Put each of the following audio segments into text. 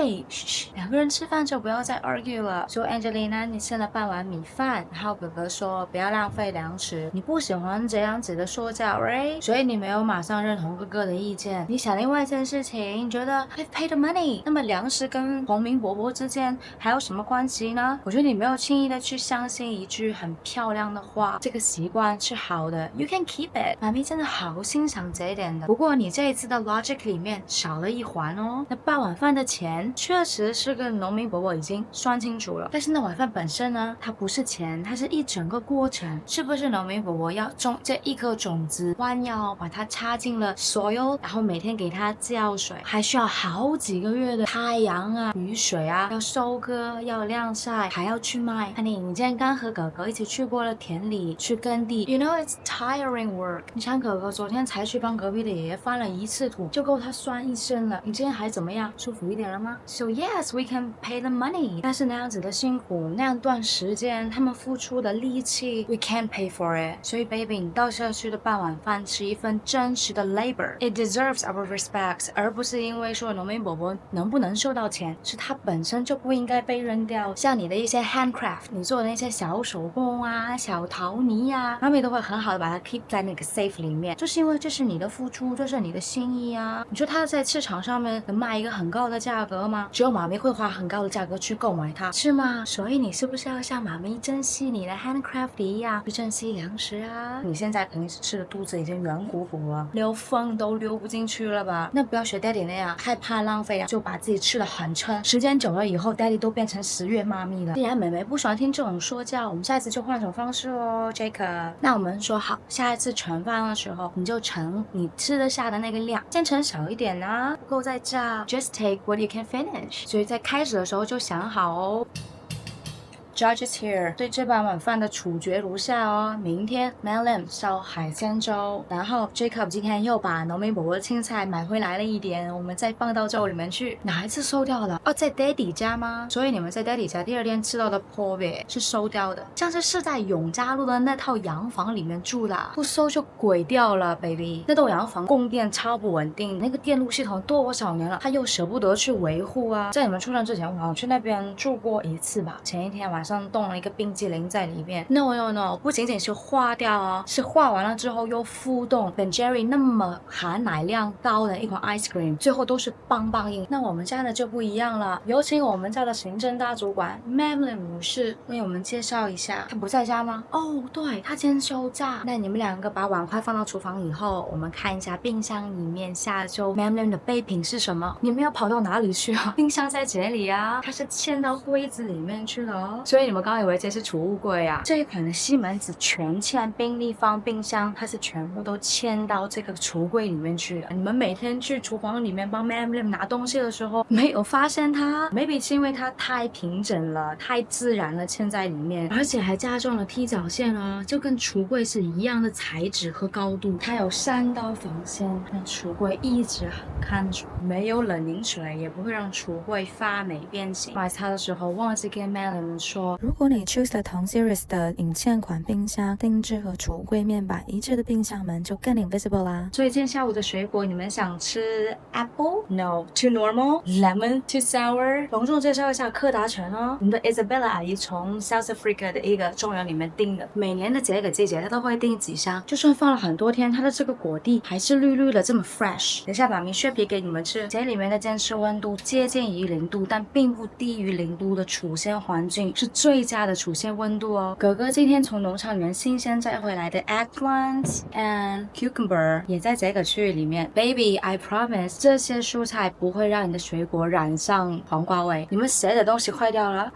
喂，嘘，两个人吃饭就不要再 argue 了。说 Angelina， 你吃了半碗米饭，然后哥哥说不要浪费粮食，你不喜欢这样子的说教 ，right？ 所以你没有马上认同哥哥的意见。你想另外一件事情，你觉得 I've paid the money， 那么粮食跟红明伯伯之间还有什么关系呢？我觉得你没有轻易的去相信一句很漂亮的话，这个习惯是好的 ，you can keep it。妈咪真的好欣赏这一点的。不过你这一次的 logic 里面少了一环哦，那半碗饭的钱确实是跟农民伯伯已经算清楚了，但是那碗饭本身呢，它不是钱，它是一整个过程，是不是农民伯伯要种这一颗种子，弯腰把它插进了soil，然后每天给它浇水，还需要好几个月的太阳啊、雨水啊，要收割、要晾晒，还要去卖。Honey， 你今天刚和哥哥一起去过了田里去耕地 ，You know it's tiring work。你想哥哥昨天才去帮隔壁的爷爷翻了一次土，就够他酸一身了。你今天还怎么样？舒服一点了吗 ？So yes, we can pay the money。但是那样子的辛苦，那样段时间，他们付出的力气 ，we can't pay for it。所以 baby， 你到社区的半碗饭是一份真实的 labor，it deserves our respect， 而不是因为说农民伯伯能不能收到钱，是他本身就不应该被扔掉。像你的一些 handcraft， 你做的那些小手工啊、小陶泥啊，妈咪都会很好的把它 keep 在那个 safe 里面，就是因为这是你的付出，这是你的心意啊。你说它在市场上面能卖一个很高的价格吗？只有妈咪会花很高的价格去购买它，是吗？所以你是不是要像妈咪珍惜你的 handcraft 一样去珍惜粮食啊？你现在肯定是吃的肚子已经圆鼓鼓了，溜风都溜不进去了吧？那不要学 daddy 那样害怕浪费就把自己吃的很撑，时间久了以后 daddy 都变成10月妈咪了。既然妹妹不喜欢听这种说教，我们下一次就换种方式哦 Jacob。那我们说好，下一次盛饭的时候你就盛你吃得下的那个量，先盛少一点啊，不够再炸 just take what you can finish。 所以在开始的时候就想好哦。Judge is here， 对这半碗饭的处决如下哦。明天 Madeline 烧海鲜粥，然后 Jacob 今天又把农民伯伯的青菜买回来了一点，我们再放到粥里面去。哪一次收掉了？哦，在 Daddy 家吗？所以你们在 Daddy 家第二天吃到的 pork 是收掉的，像是在永嘉路的那套洋房里面住的，不收就鬼掉了 baby。那栋洋房供电超不稳定，那个电路系统多少年了，他又舍不得去维护啊。在你们出生之前，我好像去那边住过一次吧，前一天晚上冻了一个冰激凌在里面。 No， 不仅仅是化掉哦，是化完了之后又复冻。Ben Jerry 那么含奶量高的一款 ice cream， 最后都是棒棒硬。那我们家的就不一样了，有请我们家的行政大主管 Madeline 女士为我们介绍一下。她不在家吗？哦，对，她今天休假。那你们两个把碗筷放到厨房以后，我们看一下冰箱里面下周 Madeline 的备品是什么。你们要跑到哪里去啊？冰箱在这里啊，它是嵌到柜子里面去了哦。所以你们刚以为这是储物柜啊？这一款的西门子全嵌冰立方冰箱，它是全部都嵌到这个橱柜里面去了。你们每天去厨房里面帮 Madeline 拿东西的时候，没有发现它 ？Maybe 是因为它太平整了，太自然了，嵌在里面，而且还加装了踢脚线哦，就跟橱柜是一样的材质和高度。它有3道防线，让橱柜一直很看住，没有冷凝水，也不会让橱柜发霉变形。买它的时候忘记跟 Madeline 说，如果你 choose 了同 series 的引嵌款冰箱，定制和橱柜面板一致的冰箱门就更 invisible 啦。所以今天下午的水果，你们想吃 apple No too normal Lemon too sour。 隆重介绍一下柯达橙哦，我们的 Isabella 阿姨从 South Africa 的一个庄园里面订的，每年的这个季节她都会订几箱，就算放了很多天，它的这个果蒂还是绿绿的这么 fresh。 等一下把米削皮给你们吃，这里面的监视温度接近于0度，但并不低于0度的储鲜环境是最佳的储鲜温度哦。哥哥今天从农场里面新鲜摘回来的 eggplant and cucumber 也在这个区域里面。 Baby I promise 这些蔬菜不会让你的水果染上黄瓜味。你们谁的东西坏掉了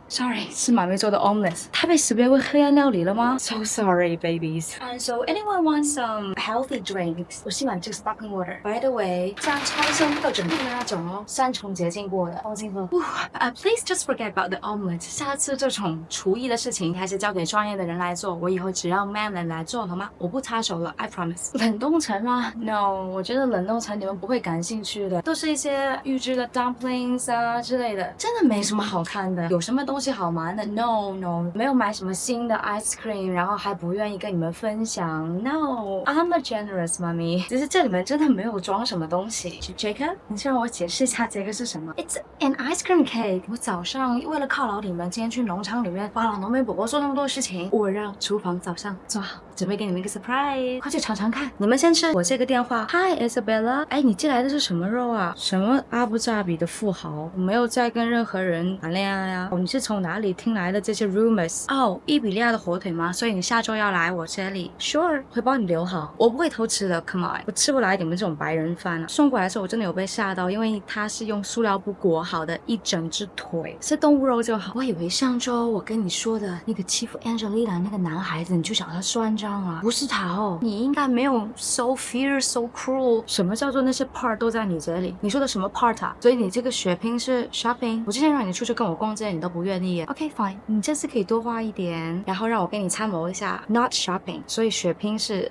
？Sorry， 是妈咪做的 omelette， 它被识别为黑暗料理了吗？ So sorry, babies. And so anyone want some healthy drinks？ 我喜欢这个 sparkling water. By the way， 像超生特准备的那种哦，3重洁净过的，放心喝。Please just forget about the omelette。 下次这种厨艺的事情还是交给专业的人来做，我以后只让 Madeline 来做好吗？我不插手了 ，I promise。 冷冻层吗 ？No， 我觉得冷冻层你们不会感兴趣的，都是一些预制的 dumplings 啊之类的，真的没什么好看的。有什么东西西好吗？那 No， 没有买什么新的 ice cream， 然后还不愿意跟你们分享。No，I'm a generous mommy。只是这里面真的没有装什么东西。Jacob， 你先让我解释一下这个是什么 ？It's an ice cream cake。我早上为了犒劳你们，今天去农场里面帮老农民伯伯做那么多事情，我让厨房早上做好，准备给你们一个 surprise， 快去尝尝看。你们先吃，我接个电话。Hi Isabella， 哎，你寄来的是什么肉啊？什么阿布扎比的富豪？我没有在跟任何人谈恋爱啊。你是从哪里听来的这些 rumors？ 哦，伊比利亚的火腿吗？所以你下周要来我这里 ？Sure， 会帮你留好。我不会偷吃的 ，Come on， 我吃不来你们这种白人饭啊。送过来的时候我真的有被吓到，因为它是用塑料布裹好的一整只腿，是动物肉就好。我以为上周我跟你说的那个欺负 Angelina 那个男孩子，你就找他算账啊？不是他哦，你应该没有 so fierce so cruel。什么叫做那些 part 都在你这里？你说的什么 part 啊？所以你这个血拼是 shopping？ 我之前让你出去跟我逛街，你都不愿意。OK fine， 你这次可以多花一点，然后让我给你参谋一下 ，not shopping。所以血拼是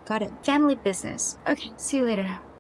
Got it，family business。OK，see you later。